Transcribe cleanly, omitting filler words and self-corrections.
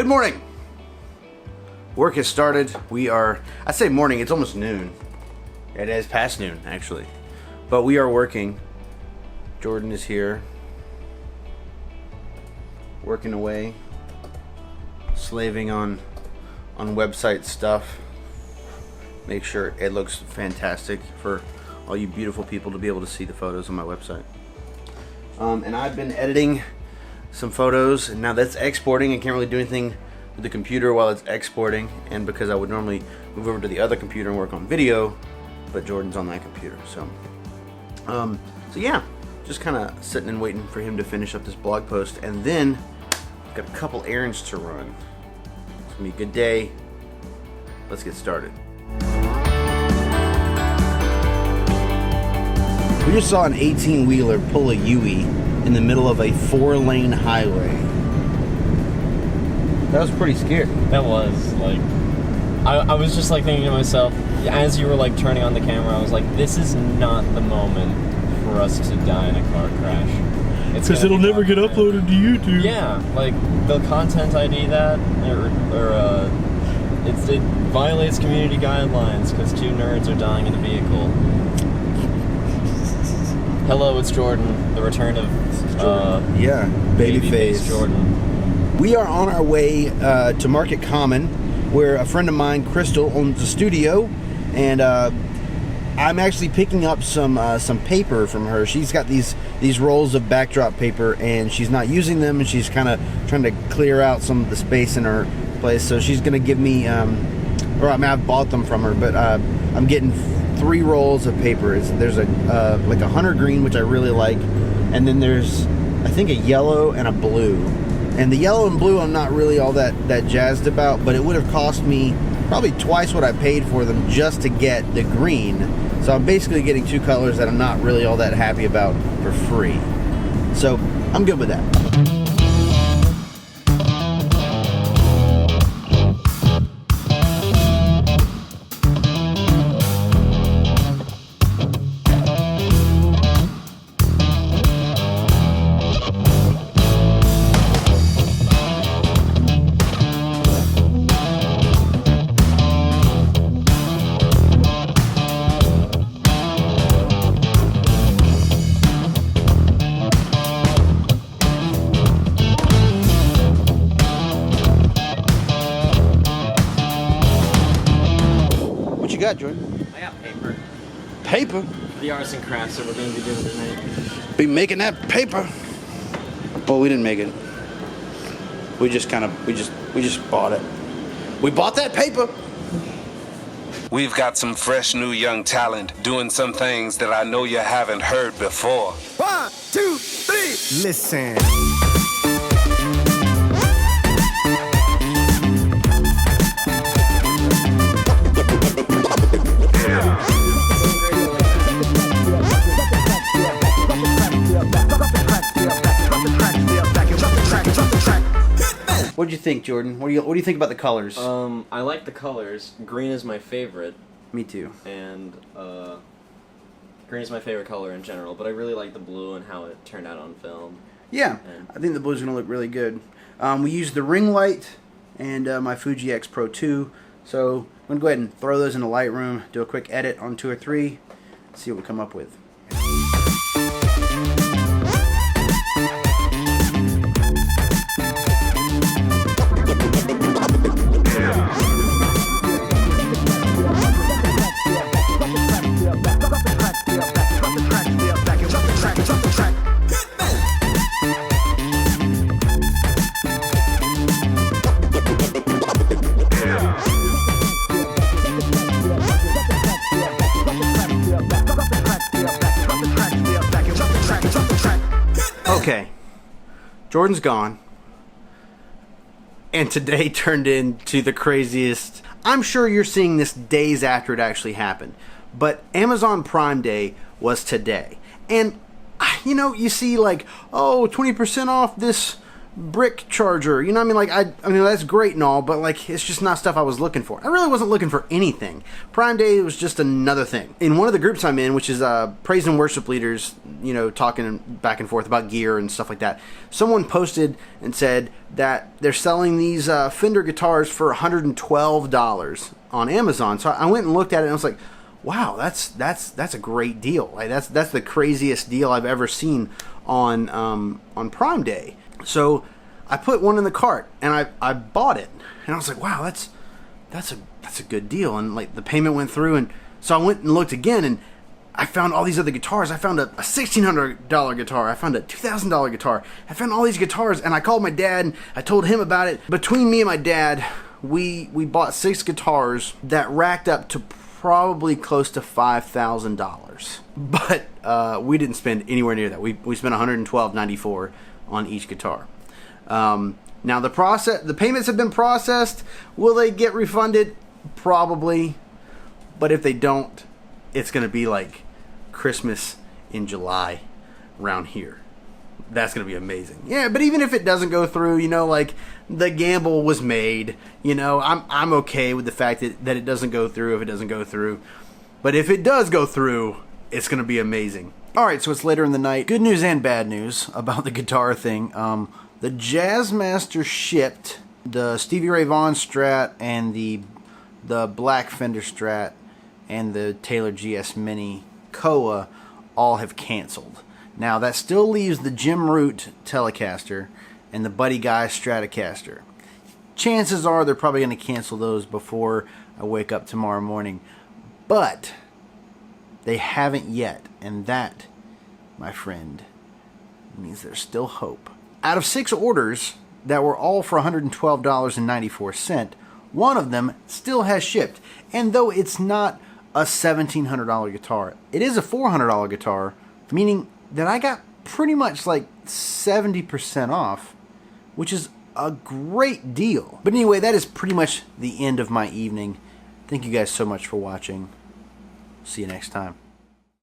Good morning. Work has started. I say morning, it's almost noon. It is past noon, actually. But we are working. Jordan is here. Working away. Slaving on website stuff. Make sure it looks fantastic for all you beautiful people to be able to see the photos on my website. And I've been editing some photos, and now that's exporting. I can't really do anything with the computer while it's exporting, and because I would normally move over to the other computer and work on video, but Jordan's on that computer. So yeah, just kind of sitting and waiting for him to finish up this blog post, and then I've got a couple errands to run. It's gonna be a good day. Let's get started. We just saw an 18-wheeler pull a Yui in the middle of a 4-lane highway. That was pretty scary. That was, like, I was just, like, thinking to myself, as you were, like, turning on the camera, I was like, this is not the moment for us to die in a car crash. Because it'll never get uploaded to YouTube. Yeah, like, the content ID that, it violates community guidelines because 2 nerds are dying in a vehicle. Hello, it's Jordan, the return of Babyface Jordan. We are on our way to Market Common, where a friend of mine, Crystal, owns a studio, and I'm actually picking up some paper from her. She's got these rolls of backdrop paper, and she's not using them, and she's kind of trying to clear out some of the space in her place. So she's going to give me, I've bought them from her, but I'm getting 3 rolls of paper. There's like a hunter green, which I really like, and then there's, I think, a yellow and a blue. And the yellow and blue I'm not really all that jazzed about, but it would have cost me probably twice what I paid for them just to get the green. So I'm basically getting 2 colors that I'm not really all that happy about for free. So I'm good with that. Got, Jordan? I got paper. Paper? The arts and crafts that we're going to be doing tonight. Be making that paper. Well, we didn't make it. We just bought it. We bought that paper. We've got some fresh new young talent doing some things that I know you haven't heard before. 1, 2, 3. Listen. What do you think, Jordan? What do you think about the colors? I like the colors. Green is my favorite. Me too. And green is my favorite color in general, but I really like the blue and how it turned out on film. Yeah, I think the blue's going to look really good. We used the ring light and my Fuji X Pro 2. So I'm going to go ahead and throw those in the Lightroom, do a quick edit on 2 or 3, see what we come up with. Okay, Jordan's gone, and today turned into the craziest. I'm sure you're seeing this days after it actually happened, but Amazon Prime Day was today, and you know, you see like, oh, 20% off this brick charger. You know what I mean? Like, I mean, that's great and all, but like, it's just not stuff I was looking for. I really wasn't looking for anything. Prime Day was just another thing. In one of the groups I'm in, which is praise and worship leaders, you know, talking back and forth about gear and stuff like that, someone posted and said that they're selling these Fender guitars for $112 on Amazon. So I went and looked at it and I was like, wow, that's a great deal. Like, that's the craziest deal I've ever seen on Prime Day. So I put one in the cart and I bought it, and I was like, wow, that's a good deal. And like, the payment went through, and so I went and looked again, and I found all these other guitars. I found a $1,600 guitar. I found a $2,000 guitar. I found all these guitars, and I called my dad and I told him about it. Between me and my dad, we bought 6 guitars that racked up to probably close to $5,000. But we didn't spend anywhere near that. We spent $112.94 on each guitar. Now the payments have been processed. Will they get refunded? Probably. But if they don't, it's going to be like Christmas in July around here. That's going to be amazing. Yeah, but even if it doesn't go through, you know, like, the gamble was made. You know, I'm okay with the fact that it doesn't go through if it doesn't go through. But if it does go through, it's going to be amazing. All right, so it's later in the night. Good news and bad news about the guitar thing. The Jazzmaster shipped the Stevie Ray Vaughan Strat and the Black Fender Strat and the Taylor GS Mini Koa all have canceled. Now, that still leaves the Jim Root Telecaster and the Buddy Guy Stratocaster. Chances are they're probably going to cancel those before I wake up tomorrow morning. But they haven't yet, and that, my friend, means there's still hope. Out of 6 orders that were all for $112.94, one of them still has shipped. And though it's not a $1,700 guitar, it is a $400 guitar, meaning that I got pretty much like 70% off, which is a great deal. But anyway, that is pretty much the end of my evening. Thank you guys so much for watching. See you next time.